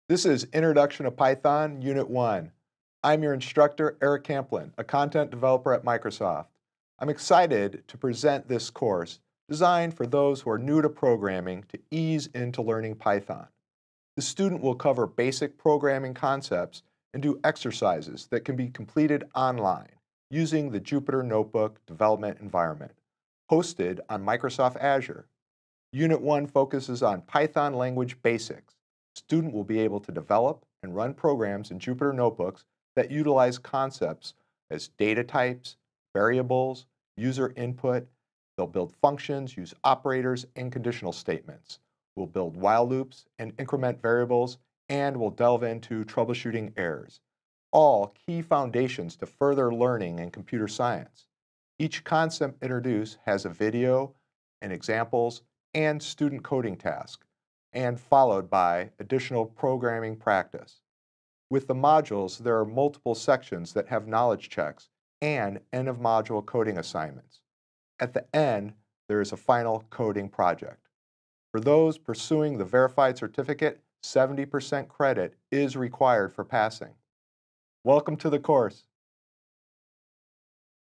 This is Introduction to Python, Unit 1. I'm your instructor, Eric Camplin, a content developer at Microsoft. I'm excited to present this course designed for those who are new to programming to ease into learning Python. The student will cover basic programming concepts and do exercises that can be completed online using the Jupyter Notebook development environment, hosted on Microsoft Azure. Unit 1 focuses on Python language basics. Student will be able to develop and run programs in Jupyter Notebooks that utilize concepts as data types, variables, user input. They'll build functions, use operators, and conditional statements. We'll build while loops and increment variables, and we'll delve into troubleshooting errors. All key foundations to further learning in computer science. Each concept introduced has a video and examples and student coding task, and followed by additional programming practice. With the modules, there are multiple sections that have knowledge checks and end-of-module coding assignments. At the end, there is a final coding project. For those pursuing the verified certificate, 70% credit is required for passing. Welcome to the course.